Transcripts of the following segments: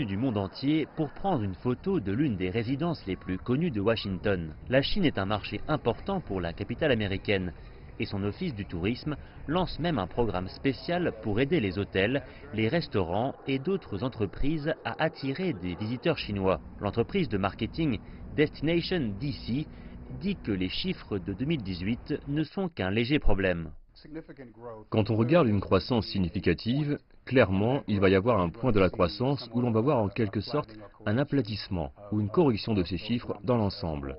du monde entier pour prendre une photo de l'une des résidences les plus connues de Washington. La Chine est un marché important pour la capitale américaine et son office du tourisme lance même un programme spécial pour aider les hôtels, les restaurants et d'autres entreprises à attirer des visiteurs chinois. L'entreprise de marketing Destination DC dit que les chiffres de 2018 ne sont qu'un léger problème. Quand on regarde une croissance significative, clairement, il va y avoir un point de la croissance où l'on va voir en quelque sorte un aplatissement ou une correction de ces chiffres dans l'ensemble.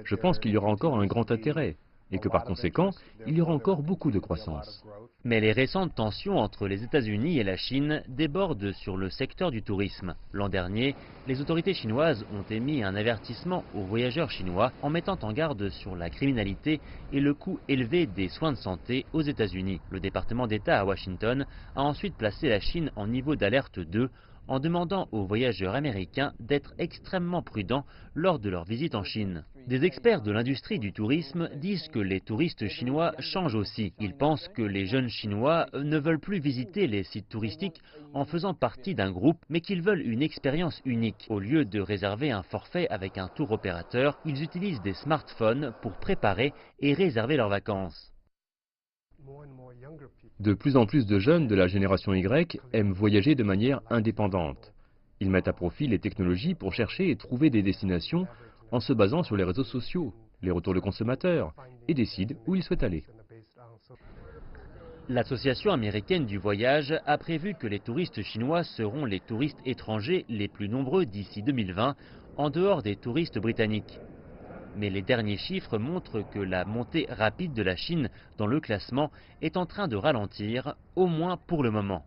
Je pense qu'il y aura encore un grand intérêt et que par conséquent, il y aura encore beaucoup de croissance. Mais les récentes tensions entre les États-Unis et la Chine débordent sur le secteur du tourisme. L'an dernier, les autorités chinoises ont émis un avertissement aux voyageurs chinois en mettant en garde sur la criminalité et le coût élevé des soins de santé aux États-Unis. Le département d'État à Washington a ensuite placé la Chine en niveau d'alerte 2 en demandant aux voyageurs américains d'être extrêmement prudents lors de leur visite en Chine. Des experts de l'industrie du tourisme disent que les touristes chinois changent aussi. Ils pensent que les jeunes Chinois ne veulent plus visiter les sites touristiques en faisant partie d'un groupe, mais qu'ils veulent une expérience unique. Au lieu de réserver un forfait avec un tour opérateur, ils utilisent des smartphones pour préparer et réserver leurs vacances. De plus en plus de jeunes de la génération Y aiment voyager de manière indépendante. Ils mettent à profit les technologies pour chercher et trouver des destinations en se basant sur les réseaux sociaux, les retours de consommateurs, et décident où ils souhaitent aller. L'Association américaine du voyage a prévu que les touristes chinois seront les touristes étrangers les plus nombreux d'ici 2020, en dehors des touristes britanniques. Mais les derniers chiffres montrent que la montée rapide de la Chine dans le classement est en train de ralentir, au moins pour le moment.